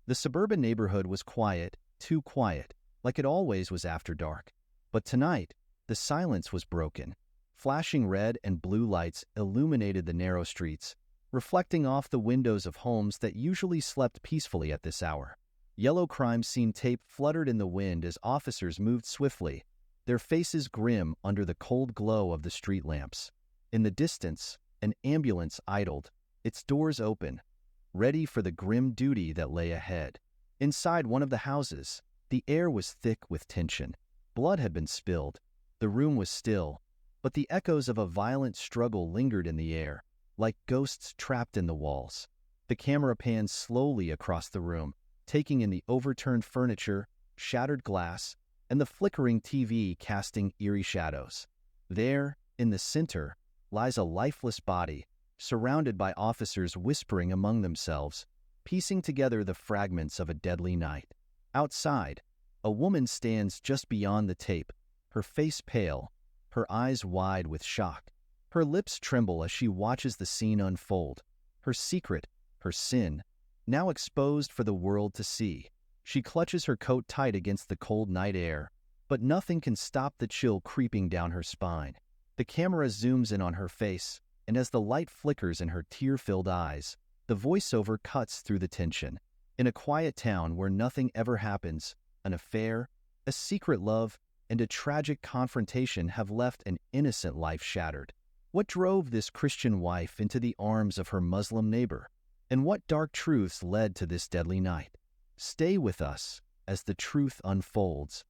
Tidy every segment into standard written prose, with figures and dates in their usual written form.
The suburban neighborhood was quiet, too quiet, like it always was after dark. But tonight, the silence was broken. Flashing red and blue lights illuminated the narrow streets, reflecting off the windows of homes that usually slept peacefully at this hour. Yellow crime scene tape fluttered in the wind as officers moved swiftly, their faces grim under the cold glow of the street lamps. In the distance, an ambulance idled, its doors open, ready for the grim duty that lay ahead. Inside one of the houses, the air was thick with tension. Blood had been spilled. The room was still, but the echoes of a violent struggle lingered in the air, like ghosts trapped in the walls. The camera panned slowly across the room, taking in the overturned furniture, shattered glass, and the flickering TV casting eerie shadows. There, in the center, lies a lifeless body, surrounded by officers whispering among themselves, piecing together the fragments of a deadly night. Outside, a woman stands just beyond the tape, her face pale, her eyes wide with shock. Her lips tremble as she watches the scene unfold. Her secret, her sin, now exposed for the world to see. She clutches her coat tight against the cold night air, but nothing can stop the chill creeping down her spine. The camera zooms in on her face, and as the light flickers in her tear-filled eyes, the voiceover cuts through the tension. In a quiet town where nothing ever happens, an affair, a secret love, and a tragic confrontation have left an innocent life shattered. What drove this Christian wife into the arms of her Muslim neighbor? And what dark truths led to this deadly night? Stay with us as the truth unfolds.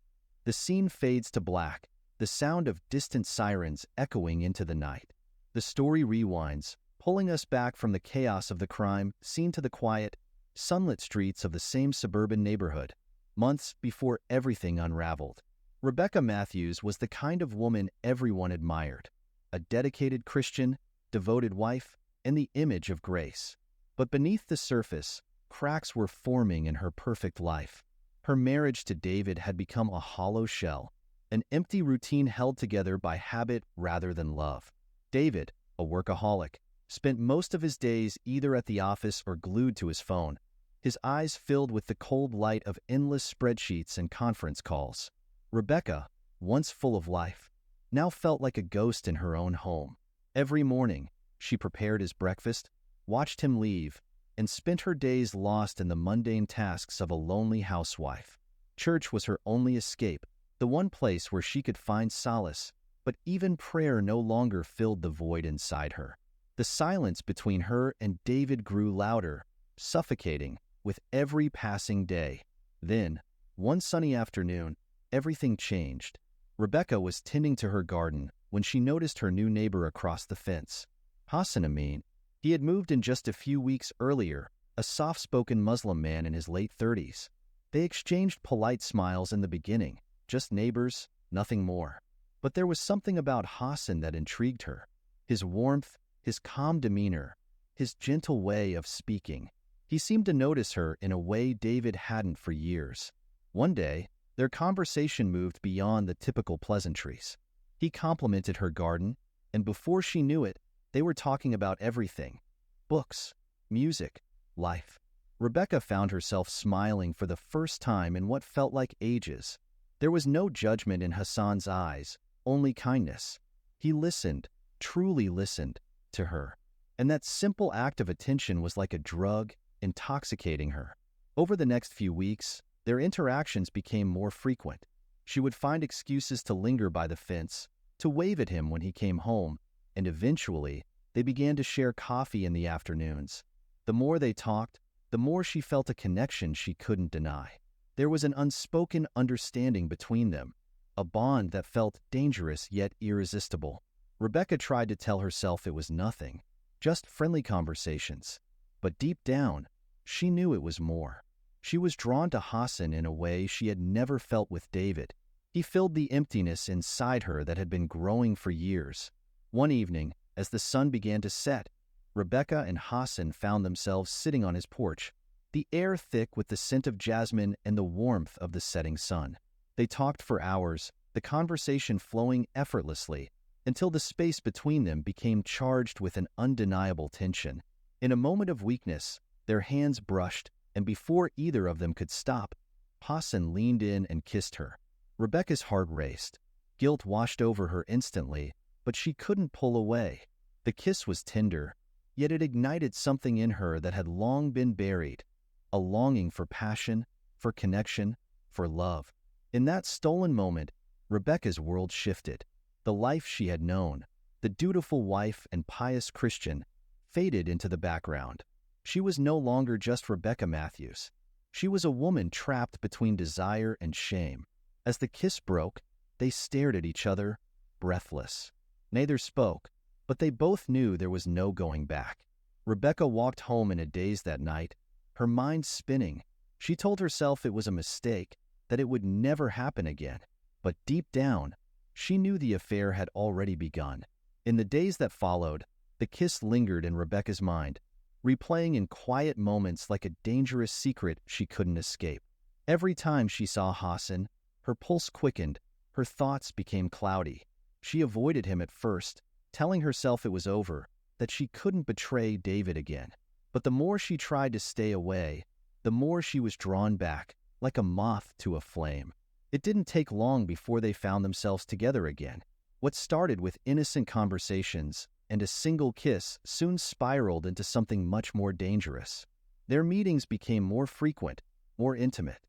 The scene fades to black, the sound of distant sirens echoing into the night. The story rewinds, pulling us back from the chaos of the crime scene to the quiet, sunlit streets of the same suburban neighborhood, months before everything unraveled. Rebecca Matthews was the kind of woman everyone admired, a dedicated Christian, devoted wife, and the image of grace. But beneath the surface, cracks were forming in her perfect life. Her marriage to David had become a hollow shell, an empty routine held together by habit rather than love. David, a workaholic, spent most of his days either at the office or glued to his phone, his eyes filled with the cold light of endless spreadsheets and conference calls. Rebecca, once full of life, now felt like a ghost in her own home. Every morning, she prepared his breakfast, watched him leave, and spent her days lost in the mundane tasks of a lonely housewife. Church was her only escape, the one place where she could find solace, but even prayer no longer filled the void inside her. The silence between her and David grew louder, suffocating, with every passing day. Then, one sunny afternoon, everything changed. Rebecca was tending to her garden when she noticed her new neighbor across the fence. Hassan Amin. He had moved in just a few weeks earlier, a soft-spoken Muslim man in his late 30s. They exchanged polite smiles in the beginning, just neighbors, nothing more. But there was something about Hassan that intrigued her. His warmth, his calm demeanor, his gentle way of speaking. He seemed to notice her in a way David hadn't for years. One day, their conversation moved beyond the typical pleasantries. He complimented her garden, and before she knew it, they were talking about everything: books, music, life. Rebecca found herself smiling for the first time in what felt like ages. There was no judgment in Hassan's eyes, only kindness. He listened, truly listened, to her. And that simple act of attention was like a drug, intoxicating her. Over the next few weeks, their interactions became more frequent. She would find excuses to linger by the fence, to wave at him when he came home, and eventually, they began to share coffee in the afternoons. The more they talked, the more she felt a connection she couldn't deny. There was an unspoken understanding between them, a bond that felt dangerous yet irresistible. Rebecca tried to tell herself it was nothing, just friendly conversations. But deep down, she knew it was more. She was drawn to Hassan in a way she had never felt with David. He filled the emptiness inside her that had been growing for years. One evening, as the sun began to set, Rebecca and Hassan found themselves sitting on his porch, the air thick with the scent of jasmine and the warmth of the setting sun. They talked for hours, the conversation flowing effortlessly, until the space between them became charged with an undeniable tension. In a moment of weakness, their hands brushed, and before either of them could stop, Hassan leaned in and kissed her. Rebecca's heart raced. Guilt washed over her instantly, but she couldn't pull away. The kiss was tender, yet it ignited something in her that had long been buried, a longing for passion, for connection, for love. In that stolen moment, Rebecca's world shifted. The life she had known, the dutiful wife and pious Christian, faded into the background. She was no longer just Rebecca Matthews. She was a woman trapped between desire and shame. As the kiss broke, they stared at each other, breathless. Neither spoke, but they both knew there was no going back. Rebecca walked home in a daze that night, her mind spinning. She told herself it was a mistake, that it would never happen again. But deep down, she knew the affair had already begun. In the days that followed, the kiss lingered in Rebecca's mind, replaying in quiet moments like a dangerous secret she couldn't escape. Every time she saw Hassan, her pulse quickened, her thoughts became cloudy. She avoided him at first, telling herself it was over, that she couldn't betray David again. But the more she tried to stay away, the more she was drawn back, like a moth to a flame. It didn't take long before they found themselves together again. What started with innocent conversations and a single kiss soon spiraled into something much more dangerous. Their meetings became more frequent, more intimate.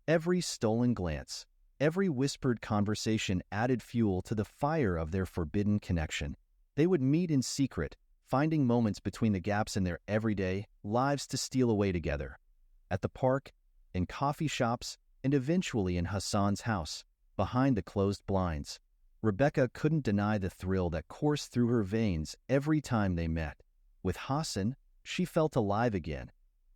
Every stolen glance, every whispered conversation added fuel to the fire of their forbidden connection. They would meet in secret, finding moments between the gaps in their everyday lives to steal away together. At the park, in coffee shops, and eventually in Hassan's house, behind the closed blinds. Rebecca couldn't deny the thrill that coursed through her veins every time they met. With Hassan, she felt alive again,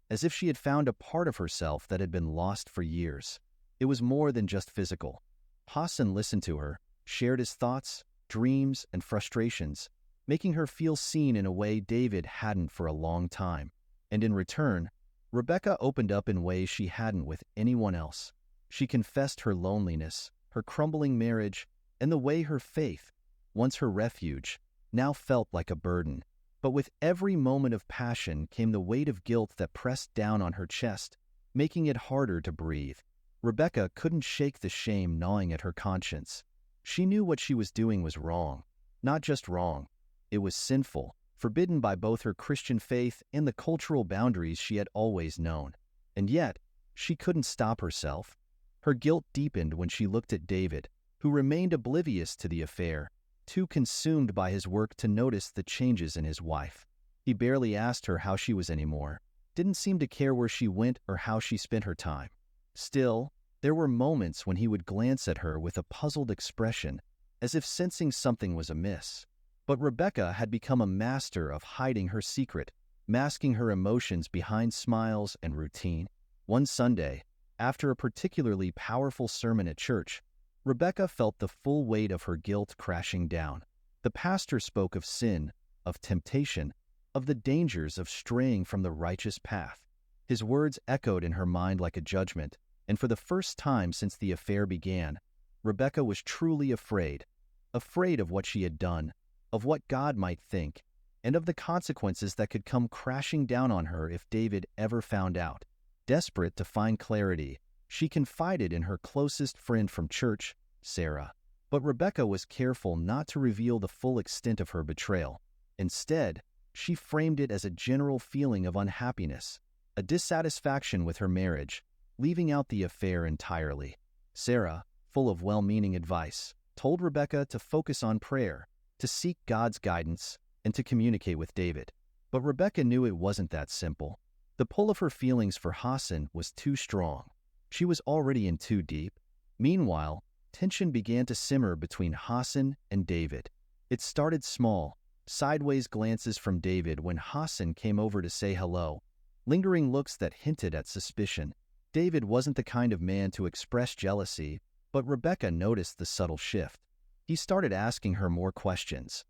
as if she had found a part of herself that had been lost for years. It was more than just physical. Hassan listened to her, shared his thoughts, dreams, and frustrations, making her feel seen in a way David hadn't for a long time. And in return, Rebecca opened up in ways she hadn't with anyone else. She confessed her loneliness, her crumbling marriage, and the way her faith, once her refuge, now felt like a burden. But with every moment of passion came the weight of guilt that pressed down on her chest, making it harder to breathe. Rebecca couldn't shake the shame gnawing at her conscience. She knew what she was doing was wrong. Not just wrong, it was sinful, forbidden by both her Christian faith and the cultural boundaries she had always known. And yet, she couldn't stop herself. Her guilt deepened when she looked at David, who remained oblivious to the affair, too consumed by his work to notice the changes in his wife. He barely asked her how she was anymore, didn't seem to care where she went or how she spent her time. Still, there were moments when he would glance at her with a puzzled expression, as if sensing something was amiss. But Rebecca had become a master of hiding her secret, masking her emotions behind smiles and routine. One Sunday, after a particularly powerful sermon at church, Rebecca felt the full weight of her guilt crashing down. The pastor spoke of sin, of temptation, of the dangers of straying from the righteous path. His words echoed in her mind like a judgment, and for the first time since the affair began, Rebecca was truly afraid of what she had done, of what God might think, and of the consequences that could come crashing down on her if David ever found out. Desperate to find clarity, she confided in her closest friend from church, Sarah. But Rebecca was careful not to reveal the full extent of her betrayal. Instead, she framed it as a general feeling of unhappiness, a dissatisfaction with her marriage, leaving out the affair entirely. Sarah, full of well-meaning advice, told Rebecca to focus on prayer, to seek God's guidance, and to communicate with David. But Rebecca knew it wasn't that simple. The pull of her feelings for Hassan was too strong. She was already in too deep. Meanwhile, tension began to simmer between Hassan and David. It started small, sideways glances from David when Hassan came over to say hello, lingering looks that hinted at suspicion. David wasn't the kind of man to express jealousy, but Rebecca noticed the subtle shift. He started asking her more questions.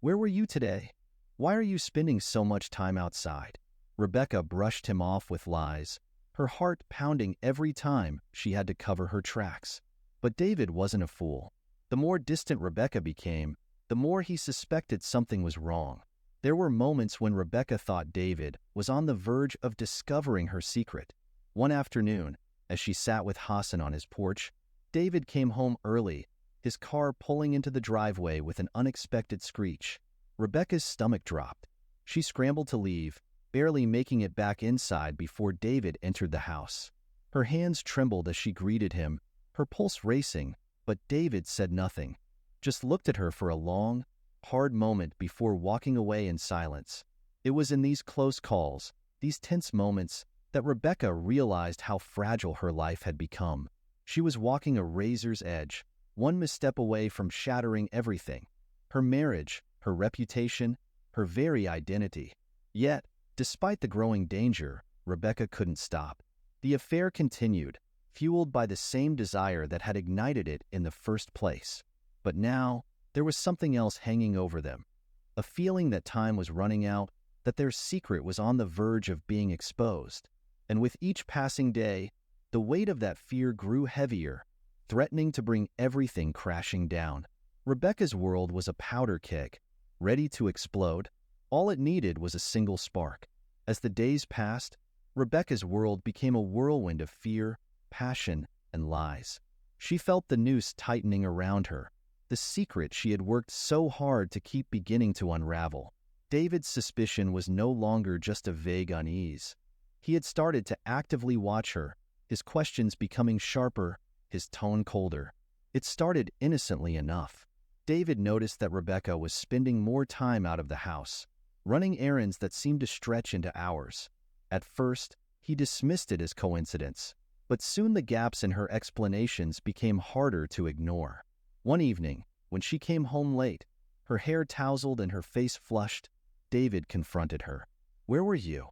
"Where were you today? Why are you spending so much time outside?" Rebecca brushed him off with lies, her heart pounding every time she had to cover her tracks. But David wasn't a fool. The more distant Rebecca became, the more he suspected something was wrong. There were moments when Rebecca thought David was on the verge of discovering her secret. One afternoon, as she sat with Hassan on his porch, David came home early, his car pulling into the driveway with an unexpected screech. Rebecca's stomach dropped. She scrambled to leave, barely making it back inside before David entered the house. Her hands trembled as she greeted him, her pulse racing, but David said nothing, just looked at her for a long, hard moment before walking away in silence. It was in these close calls, these tense moments, that Rebecca realized how fragile her life had become. She was walking a razor's edge, one misstep away from shattering everything: her marriage, her reputation, her very identity. Yet, despite the growing danger, Rebecca couldn't stop. The affair continued, fueled by the same desire that had ignited it in the first place. But now, there was something else hanging over them. A feeling that time was running out, that their secret was on the verge of being exposed. And with each passing day, the weight of that fear grew heavier, threatening to bring everything crashing down. Rebecca's world was a powder keg, ready to explode. All it needed was a single spark. As the days passed, Rebecca's world became a whirlwind of fear, passion, and lies. She felt the noose tightening around her, the secret she had worked so hard to keep beginning to unravel. David's suspicion was no longer just a vague unease. He had started to actively watch her, his questions becoming sharper, his tone colder. It started innocently enough. David noticed that Rebecca was spending more time out of the house, running errands that seemed to stretch into hours. At first, he dismissed it as coincidence, but soon the gaps in her explanations became harder to ignore. One evening, when she came home late, her hair tousled and her face flushed, David confronted her. "Where were you?"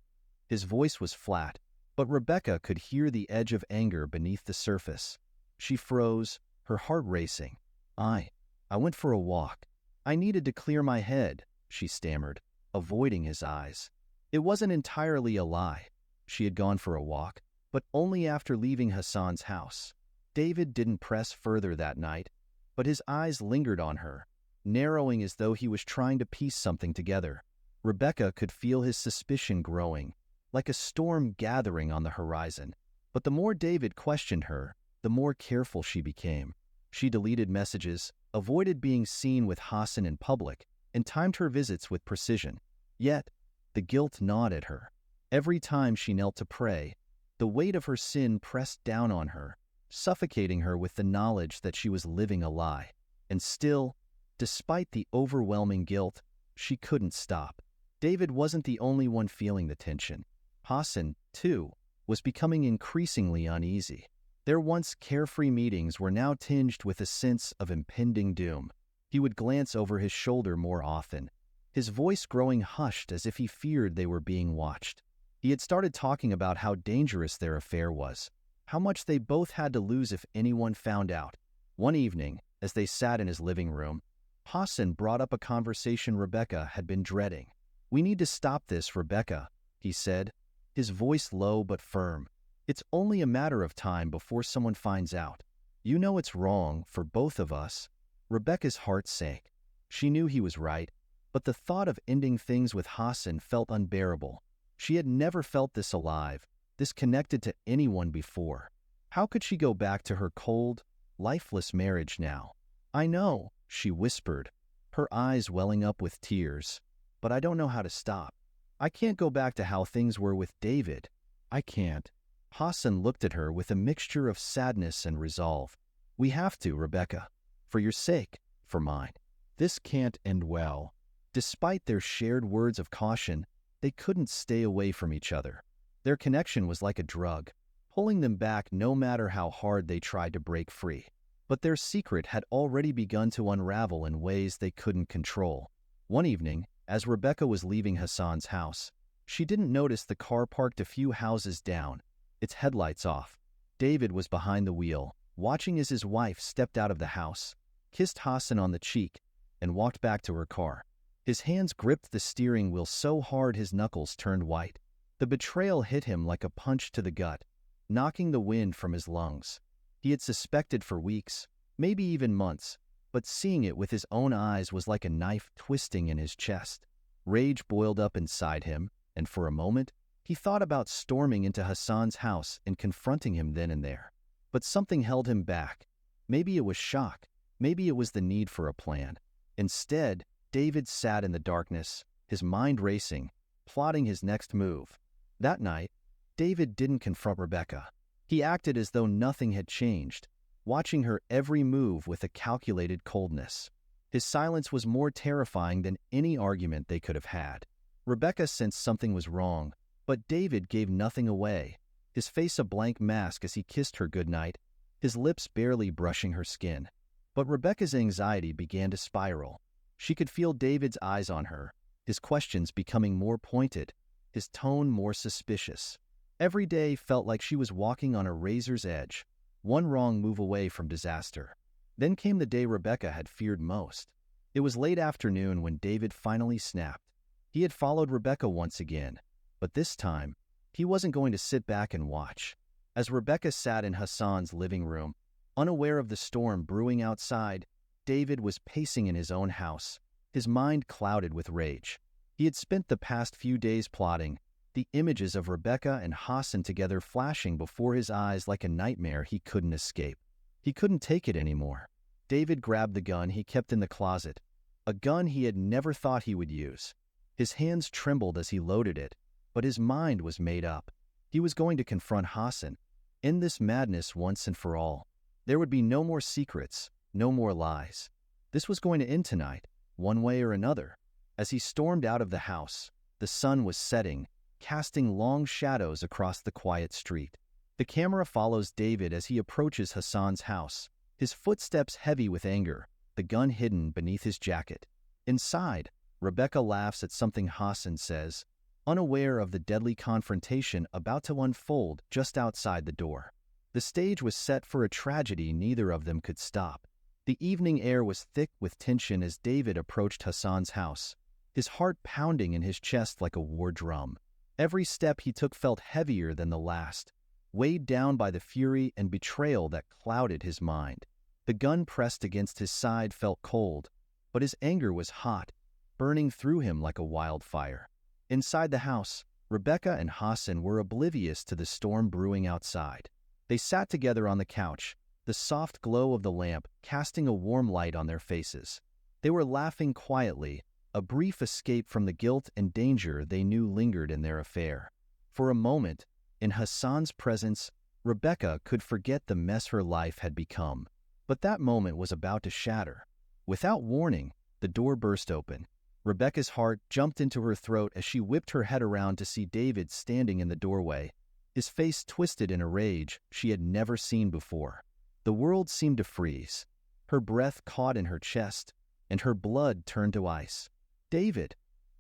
His voice was flat, but Rebecca could hear the edge of anger beneath the surface. She froze, her heart racing. I went for a walk. I needed to clear my head," she stammered, avoiding his eyes. It wasn't entirely a lie. She had gone for a walk, but only after leaving Hassan's house. David didn't press further that night, but his eyes lingered on her, narrowing as though he was trying to piece something together. Rebecca could feel his suspicion growing, like a storm gathering on the horizon. But the more David questioned her, the more careful she became. She deleted messages, avoided being seen with Hassan in public, and timed her visits with precision. Yet, the guilt gnawed at her. Every time she knelt to pray, the weight of her sin pressed down on her, suffocating her with the knowledge that she was living a lie. And still, despite the overwhelming guilt, she couldn't stop. David wasn't the only one feeling the tension. Hassan, too, was becoming increasingly uneasy. Their once carefree meetings were now tinged with a sense of impending doom. He would glance over his shoulder more often, his voice growing hushed as if he feared they were being watched. He had started talking about how dangerous their affair was, how much they both had to lose if anyone found out. One evening, as they sat in his living room, Hassan brought up a conversation Rebecca had been dreading. "We need to stop this, Rebecca," he said, his voice low but firm. "It's only a matter of time before someone finds out. You know it's wrong for both of us." Rebecca's heart sank. She knew he was right, but the thought of ending things with Hassan felt unbearable. She had never felt this alive, this connected to anyone before. How could she go back to her cold, lifeless marriage now? "I know," she whispered, her eyes welling up with tears, "but I don't know how to stop. I can't go back to how things were with David. I can't." Hassan looked at her with a mixture of sadness and resolve. "We have to, Rebecca. For your sake, for mine. This can't end well." Despite their shared words of caution, they couldn't stay away from each other. Their connection was like a drug, pulling them back no matter how hard they tried to break free. But their secret had already begun to unravel in ways they couldn't control. One evening, as Rebecca was leaving Hassan's house, she didn't notice the car parked a few houses down, its headlights off. David was behind the wheel, watching as his wife stepped out of the house, kissed Hassan on the cheek, and walked back to her car. His hands gripped the steering wheel so hard his knuckles turned white. The betrayal hit him like a punch to the gut, knocking the wind from his lungs. He had suspected for weeks, maybe even months, but seeing it with his own eyes was like a knife twisting in his chest. Rage boiled up inside him, and for a moment, He thought about storming into Hassan's house and confronting him then and there. But something held him back. Maybe it was shock. Maybe it was the need for a plan. Instead, David sat in the darkness, his mind racing, plotting his next move. That night, David didn't confront Rebecca. He acted as though nothing had changed, watching her every move with a calculated coldness. His silence was more terrifying than any argument they could have had. Rebecca sensed something was wrong, but David gave nothing away, his face a blank mask as he kissed her goodnight, his lips barely brushing her skin. But Rebecca's anxiety began to spiral. She could feel David's eyes on her, his questions becoming more pointed, his tone more suspicious. Every day felt like she was walking on a razor's edge, one wrong move away from disaster. Then came the day Rebecca had feared most. It was late afternoon when David finally snapped. He had followed Rebecca once again, but this time, he wasn't going to sit back and watch. As Rebecca sat in Hassan's living room, unaware of the storm brewing outside, David was pacing in his own house, his mind clouded with rage. He had spent the past few days plotting, the images of Rebecca and Hassan together flashing before his eyes like a nightmare he couldn't escape. He couldn't take it anymore. David grabbed the gun he kept in the closet, a gun he had never thought he would use. His hands trembled as he loaded it, but his mind was made up. He was going to confront Hassan, end this madness once and for all. There would be no more secrets, no more lies. This was going to end tonight, one way or another. As he stormed out of the house, the sun was setting, casting long shadows across the quiet street. The camera follows David as he approaches Hassan's house, his footsteps heavy with anger, the gun hidden beneath his jacket. Inside, Rebecca laughs at something Hassan says, unaware of the deadly confrontation about to unfold just outside the door. The stage was set for a tragedy neither of them could stop. The evening air was thick with tension as David approached Hassan's house, his heart pounding in his chest like a war drum. Every step he took felt heavier than the last, weighed down by the fury and betrayal that clouded his mind. The gun pressed against his side felt cold, but his anger was hot, burning through him like a wildfire. Inside the house, Rebecca and Hassan were oblivious to the storm brewing outside. They sat together on the couch, the soft glow of the lamp casting a warm light on their faces. They were laughing quietly, a brief escape from the guilt and danger they knew lingered in their affair. For a moment, in Hassan's presence, Rebecca could forget the mess her life had become. But that moment was about to shatter. Without warning, the door burst open. Rebecca's heart jumped into her throat as she whipped her head around to see David standing in the doorway, his face twisted in a rage she had never seen before. The world seemed to freeze. Her breath caught in her chest, and her blood turned to ice. "David!"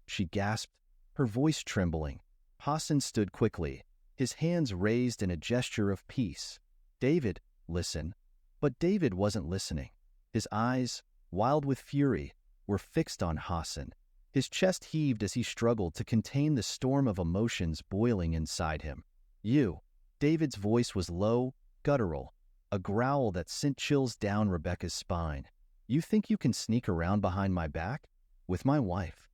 she gasped, her voice trembling. Hassan stood quickly, his hands raised in a gesture of peace. "David, listen." But David wasn't listening. His eyes, wild with fury, were fixed on Hassan. His chest heaved as he struggled to contain the storm of emotions boiling inside him. "You." David's voice was low, guttural, a growl that sent chills down Rebecca's spine. "You think you can sneak around behind my back? With my wife?"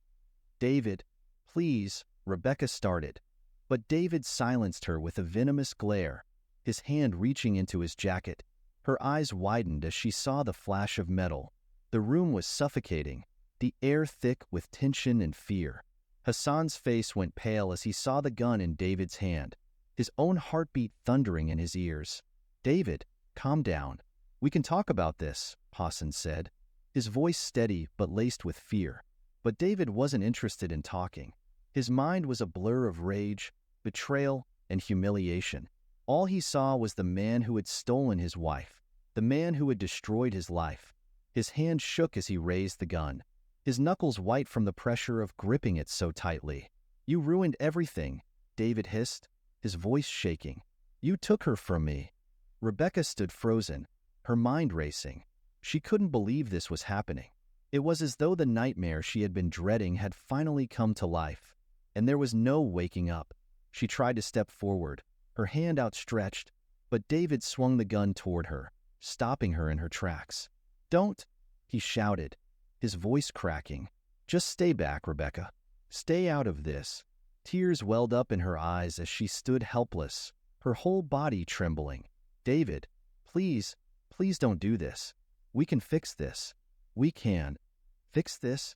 "David, please," Rebecca started. But David silenced her with a venomous glare, his hand reaching into his jacket. Her eyes widened as she saw the flash of metal. The room was suffocating, the air thick with tension and fear. Hassan's face went pale as he saw the gun in David's hand, his own heartbeat thundering in his ears. "David, calm down. We can talk about this," Hassan said, his voice steady but laced with fear. But David wasn't interested in talking. His mind was a blur of rage, betrayal, and humiliation. All he saw was the man who had stolen his wife, the man who had destroyed his life. His hand shook as he raised the gun, his knuckles white from the pressure of gripping it so tightly. "You ruined everything," David hissed, his voice shaking. "You took her from me." Rebecca stood frozen, her mind racing. She couldn't believe this was happening. It was as though the nightmare she had been dreading had finally come to life, and there was no waking up. She tried to step forward, her hand outstretched, but David swung the gun toward her, stopping her in her tracks. "Don't," he shouted, his voice cracking. "Just stay back, Rebecca. Stay out of this." Tears welled up in her eyes as she stood helpless, her whole body trembling. "David, please, please don't do this. We can fix this. We can. Fix this?"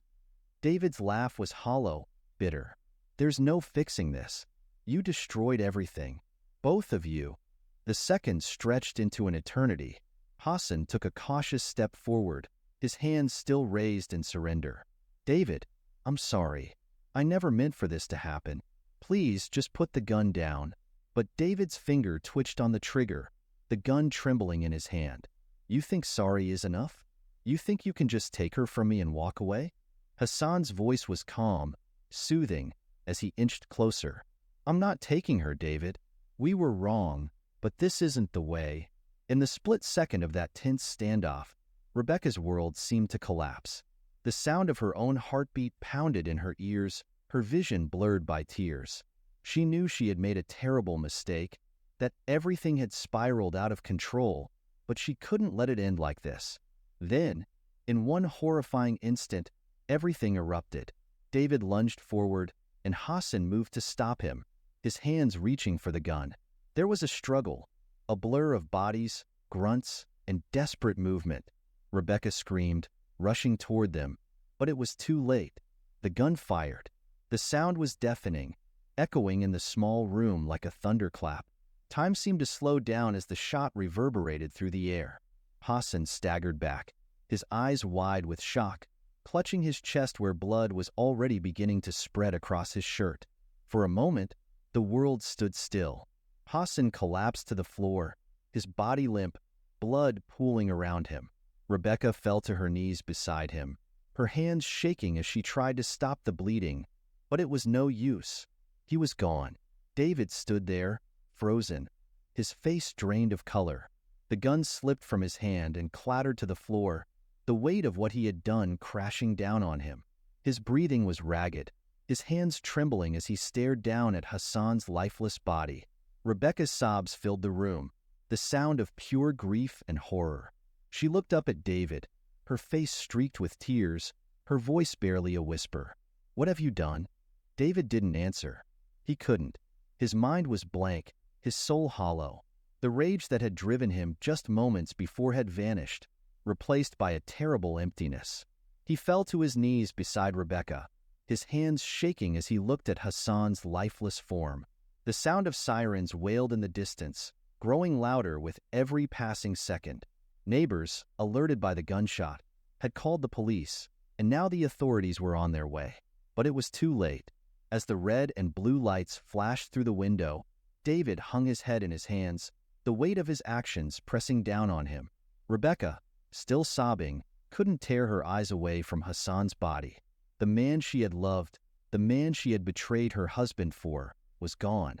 David's laugh was hollow, bitter. "There's no fixing this. You destroyed everything. Both of you." The seconds stretched into an eternity. Hassan took a cautious step forward, his hands still raised in surrender. "David, I'm sorry. I never meant for this to happen. Please just put the gun down." But David's finger twitched on the trigger, the gun trembling in his hand. "You think sorry is enough? You think you can just take her from me and walk away?" Hassan's voice was calm, soothing, as he inched closer. "I'm not taking her, David. We were wrong, but this isn't the way." In the split second of that tense standoff, Rebecca's world seemed to collapse. The sound of her own heartbeat pounded in her ears, her vision blurred by tears. She knew she had made a terrible mistake, that everything had spiraled out of control, but she couldn't let it end like this. Then, in one horrifying instant, everything erupted. David lunged forward, and Hassan moved to stop him, his hands reaching for the gun. There was a struggle, a blur of bodies, grunts, and desperate movement. Rebecca screamed, rushing toward them, but it was too late. The gun fired. The sound was deafening, echoing in the small room like a thunderclap. Time seemed to slow down as the shot reverberated through the air. Hassan staggered back, his eyes wide with shock, clutching his chest where blood was already beginning to spread across his shirt. For a moment, the world stood still. Hassan collapsed to the floor, his body limp, blood pooling around him. Rebecca fell to her knees beside him, her hands shaking as she tried to stop the bleeding, but it was no use. He was gone. David stood there, frozen, his face drained of color. The gun slipped from his hand and clattered to the floor, the weight of what he had done crashing down on him. His breathing was ragged, his hands trembling as he stared down at Hassan's lifeless body. Rebecca's sobs filled the room, the sound of pure grief and horror. She looked up at David, her face streaked with tears, her voice barely a whisper. "What have you done?" David didn't answer. He couldn't. His mind was blank, his soul hollow. The rage that had driven him just moments before had vanished, replaced by a terrible emptiness. He fell to his knees beside Rebecca, his hands shaking as he looked at Hassan's lifeless form. The sound of sirens wailed in the distance, growing louder with every passing second. Neighbors, alerted by the gunshot, had called the police, and now the authorities were on their way. But it was too late. As the red and blue lights flashed through the window, David hung his head in his hands, the weight of his actions pressing down on him. Rebecca, still sobbing, couldn't tear her eyes away from Hassan's body. The man she had loved, the man she had betrayed her husband for, was gone.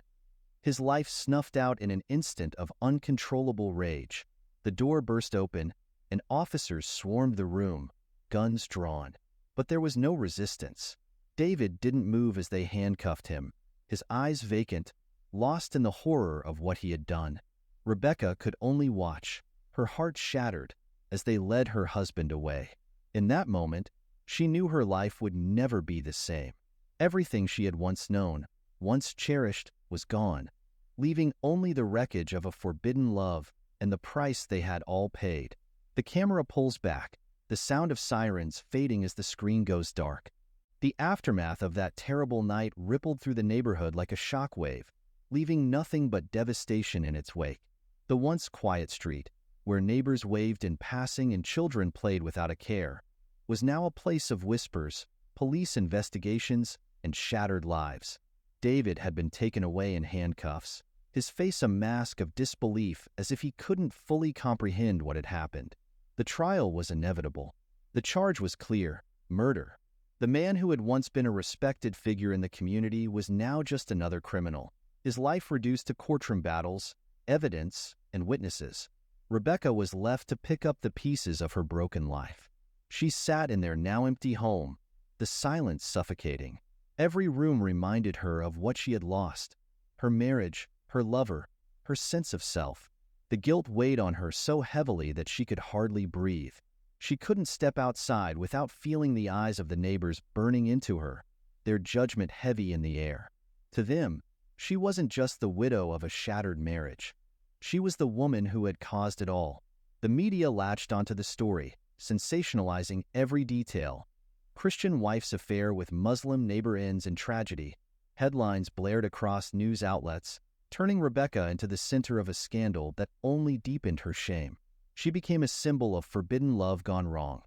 His life snuffed out in an instant of uncontrollable rage. The door burst open, and officers swarmed the room, guns drawn. But there was no resistance. David didn't move as they handcuffed him, his eyes vacant, lost in the horror of what he had done. Rebecca could only watch, her heart shattered, as they led her husband away. In that moment, she knew her life would never be the same. Everything she had once known, once cherished, was gone, leaving only the wreckage of a forbidden love and the price they had all paid. The camera pulls back, the sound of sirens fading as the screen goes dark. The aftermath of that terrible night rippled through the neighborhood like a shockwave, leaving nothing but devastation in its wake. The once quiet street, where neighbors waved in passing and children played without a care, was now a place of whispers, police investigations, and shattered lives. David had been taken away in handcuffs, his face a mask of disbelief as if he couldn't fully comprehend what had happened. The trial was inevitable. The charge was clear: murder. The man who had once been a respected figure in the community was now just another criminal, his life reduced to courtroom battles, evidence, and witnesses. Rebecca was left to pick up the pieces of her broken life. She sat in their now empty home, the silence suffocating. Every room reminded her of what she had lost: her marriage, her lover, her sense of self. The guilt weighed on her so heavily that she could hardly breathe. She couldn't step outside without feeling the eyes of the neighbors burning into her, their judgment heavy in the air. To them, she wasn't just the widow of a shattered marriage. She was the woman who had caused it all. The media latched onto the story, sensationalizing every detail. Christian wife's affair with Muslim neighbor ends in tragedy. Headlines blared across news outlets, turning Rebecca into the center of a scandal that only deepened her shame. She became a symbol of forbidden love gone wrong.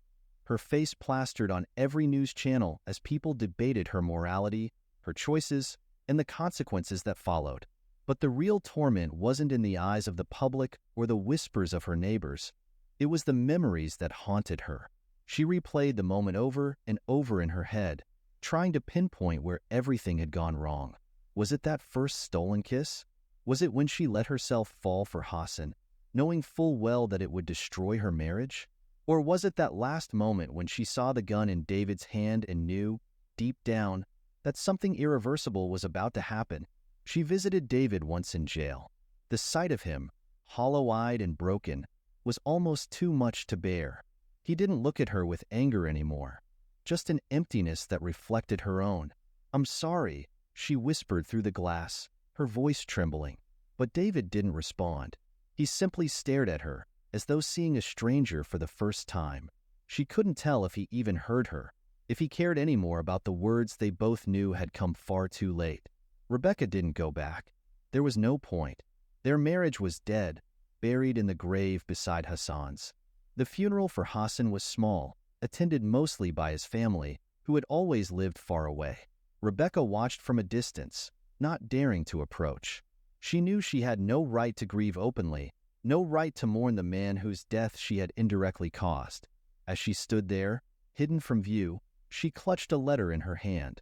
Her face plastered on every news channel as people debated her morality, her choices, and the consequences that followed. But the real torment wasn't in the eyes of the public or the whispers of her neighbors. It was the memories that haunted her. She replayed the moment over and over in her head, trying to pinpoint where everything had gone wrong. Was it that first stolen kiss? Was it when she let herself fall for Hassan, knowing full well that it would destroy her marriage? Or was it that last moment when she saw the gun in David's hand and knew, deep down, that something irreversible was about to happen? She visited David once in jail. The sight of him, hollow-eyed and broken, was almost too much to bear. He didn't look at her with anger anymore, just an emptiness that reflected her own. "I'm sorry," she whispered through the glass, her voice trembling. But David didn't respond. He simply stared at her, as though seeing a stranger for the first time. She couldn't tell if he even heard her, if he cared any more about the words they both knew had come far too late. Rebecca didn't go back. There was no point. Their marriage was dead, buried in the grave beside Hassan's. The funeral for Hassan was small, attended mostly by his family, who had always lived far away. Rebecca watched from a distance, not daring to approach. She knew she had no right to grieve openly, no right to mourn the man whose death she had indirectly caused. As she stood there, hidden from view, she clutched a letter in her hand.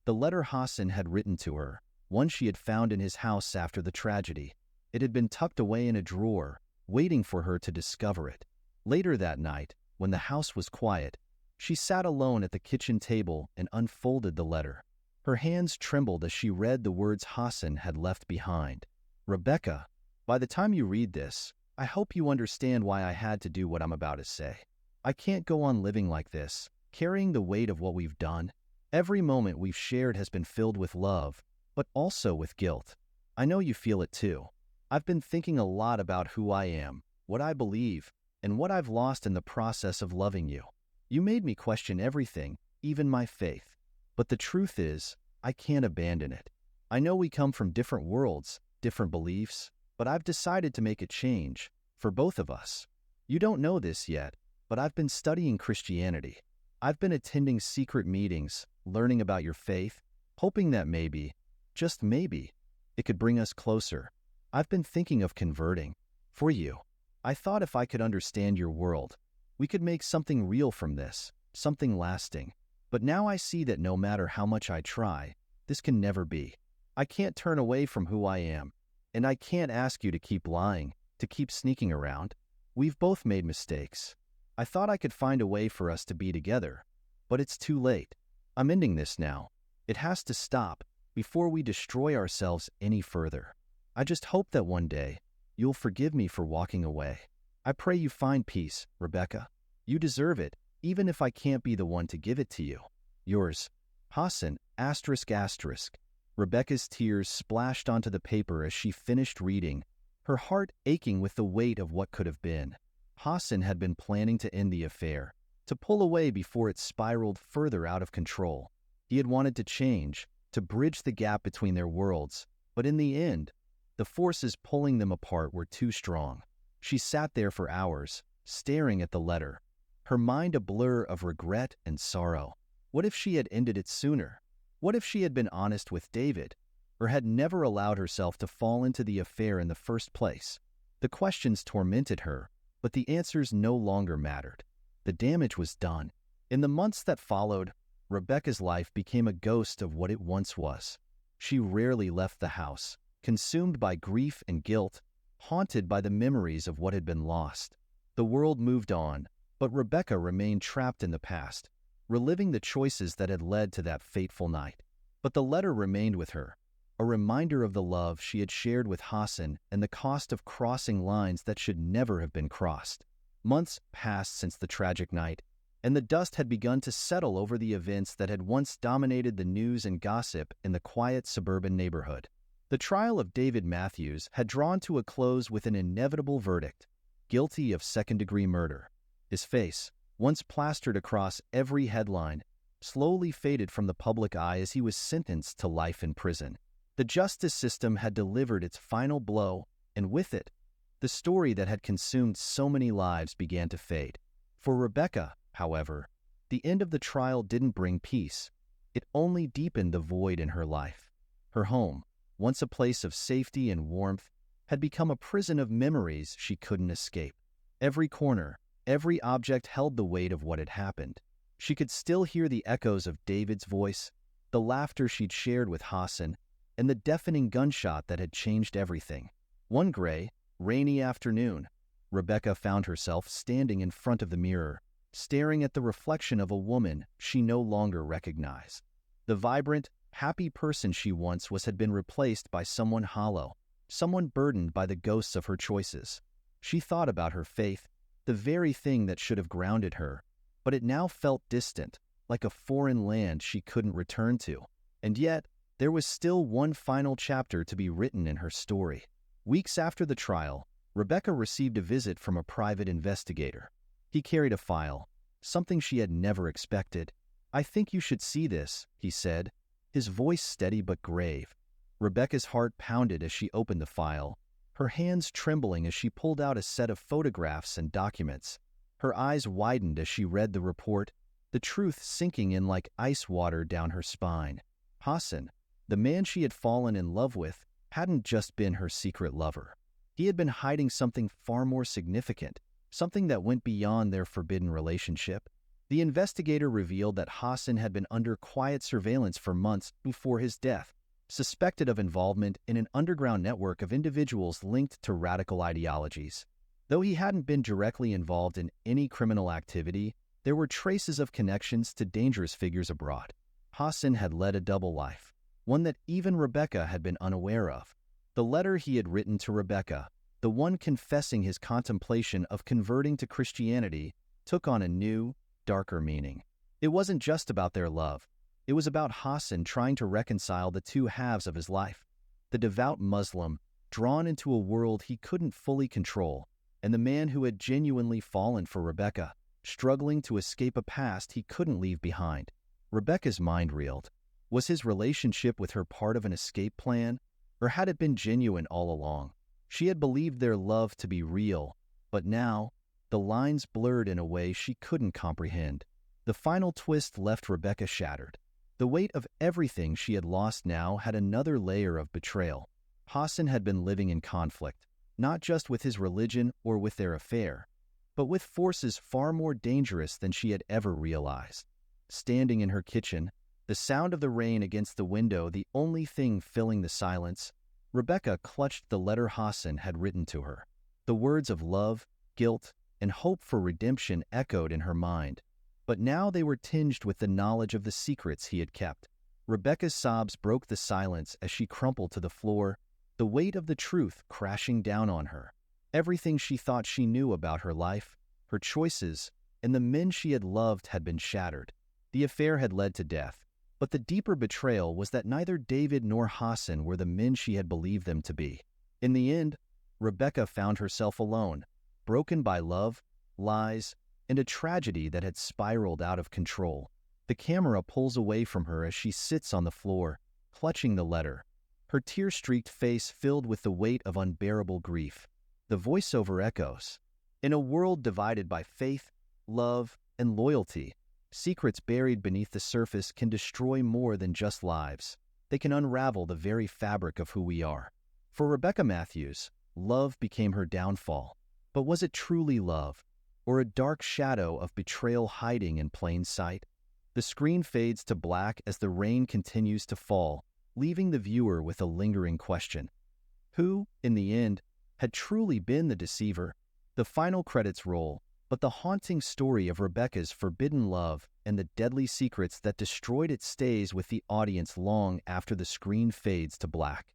The letter Hassan had written to her, one she had found in his house after the tragedy. It had been tucked away in a drawer, waiting for her to discover it. Later that night, when the house was quiet, she sat alone at the kitchen table and unfolded the letter. Her hands trembled as she read the words Hassan had left behind. "Rebecca, by the time you read this, I hope you understand why I had to do what I'm about to say. I can't go on living like this, carrying the weight of what we've done. Every moment we've shared has been filled with love, but also with guilt. I know you feel it too. I've been thinking a lot about who I am, what I believe, and what I've lost in the process of loving you. You made me question everything, even my faith. But the truth is, I can't abandon it. I know we come from different worlds, different beliefs, but I've decided to make a change, for both of us. You don't know this yet, but I've been studying Christianity. I've been attending secret meetings, learning about your faith, hoping that maybe, just maybe, it could bring us closer. I've been thinking of converting. For you. I thought if I could understand your world, we could make something real from this, something lasting. But now I see that no matter how much I try, this can never be. I can't turn away from who I am, and I can't ask you to keep lying, to keep sneaking around. We've both made mistakes. I thought I could find a way for us to be together, but it's too late. I'm ending this now. It has to stop before we destroy ourselves any further. I just hope that one day you'll forgive me for walking away. I pray you find peace, Rebecca. You deserve it, even if I can't be the one to give it to you. Yours, Hassan, ****. Rebecca's tears splashed onto the paper as she finished reading, her heart aching with the weight of what could have been. Hassan had been planning to end the affair, to pull away before it spiraled further out of control. He had wanted to change, to bridge the gap between their worlds, but in the end, the forces pulling them apart were too strong. She sat there for hours, staring at the letter, her mind a blur of regret and sorrow. What if she had ended it sooner? What if she had been honest with David, or had never allowed herself to fall into the affair in the first place? The questions tormented her, but the answers no longer mattered. The damage was done. In the months that followed, Rebecca's life became a ghost of what it once was. She rarely left the house, consumed by grief and guilt, haunted by the memories of what had been lost. The world moved on, but Rebecca remained trapped in the past, reliving the choices that had led to that fateful night. But the letter remained with her, a reminder of the love she had shared with Hassan and the cost of crossing lines that should never have been crossed. Months passed since the tragic night, and the dust had begun to settle over the events that had once dominated the news and gossip in the quiet suburban neighborhood. The trial of David Matthews had drawn to a close with an inevitable verdict: guilty of second-degree murder. His face, once plastered across every headline, slowly faded from the public eye as he was sentenced to life in prison. The justice system had delivered its final blow, and with it, the story that had consumed so many lives began to fade. For Rebecca, however, the end of the trial didn't bring peace. It only deepened the void in her life. Her home, once a place of safety and warmth, had become a prison of memories she couldn't escape. Every corner, every object held the weight of what had happened. She could still hear the echoes of David's voice, the laughter she'd shared with Hassan, and the deafening gunshot that had changed everything. One gray, rainy afternoon, Rebecca found herself standing in front of the mirror, staring at the reflection of a woman she no longer recognized. The vibrant, happy person she once was had been replaced by someone hollow, someone burdened by the ghosts of her choices. She thought about her faith, the very thing that should have grounded her, but it now felt distant, like a foreign land she couldn't return to. And yet, there was still one final chapter to be written in her story. Weeks after the trial, Rebecca received a visit from a private investigator. He carried a file, something she had never expected. "I think you should see this," he said, his voice steady but grave. Rebecca's heart pounded as she opened the file, her hands trembling as she pulled out a set of photographs and documents. Her eyes widened as she read the report, the truth sinking in like ice water down her spine. Hassan, the man she had fallen in love with, hadn't just been her secret lover. He had been hiding something far more significant, something that went beyond their forbidden relationship. The investigator revealed that Hassan had been under quiet surveillance for months before his death, suspected of involvement in an underground network of individuals linked to radical ideologies. Though he hadn't been directly involved in any criminal activity, there were traces of connections to dangerous figures abroad. Hassan had led a double life, one that even Rebecca had been unaware of. The letter he had written to Rebecca, the one confessing his contemplation of converting to Christianity, took on a new, darker meaning. It wasn't just about their love. It was about Hassan trying to reconcile the two halves of his life: the devout Muslim, drawn into a world he couldn't fully control, and the man who had genuinely fallen for Rebecca, struggling to escape a past he couldn't leave behind. Rebecca's mind reeled. Was his relationship with her part of an escape plan, or had it been genuine all along? She had believed their love to be real, but now, the lines blurred in a way she couldn't comprehend. The final twist left Rebecca shattered. The weight of everything she had lost now had another layer of betrayal. Hassan had been living in conflict, not just with his religion or with their affair, but with forces far more dangerous than she had ever realized. Standing in her kitchen, the sound of the rain against the window the only thing filling the silence, Rebecca clutched the letter Hassan had written to her. The words of love, guilt, and hope for redemption echoed in her mind, but now they were tinged with the knowledge of the secrets he had kept. Rebecca's sobs broke the silence as she crumpled to the floor, the weight of the truth crashing down on her. Everything she thought she knew about her life, her choices, and the men she had loved had been shattered. The affair had led to death, but the deeper betrayal was that neither David nor Hassan were the men she had believed them to be. In the end, Rebecca found herself alone, broken by love, lies, and a tragedy that had spiraled out of control. The camera pulls away from her as she sits on the floor, clutching the letter, her tear-streaked face filled with the weight of unbearable grief. The voiceover echoes. In a world divided by faith, love, and loyalty, secrets buried beneath the surface can destroy more than just lives. They can unravel the very fabric of who we are. For Rebecca Matthews, love became her downfall. But was it truly love, or a dark shadow of betrayal hiding in plain sight? The screen fades to black as the rain continues to fall, leaving the viewer with a lingering question. Who, in the end, had truly been the deceiver? The final credits roll, but the haunting story of Rebecca's forbidden love and the deadly secrets that destroyed it stays with the audience long after the screen fades to black.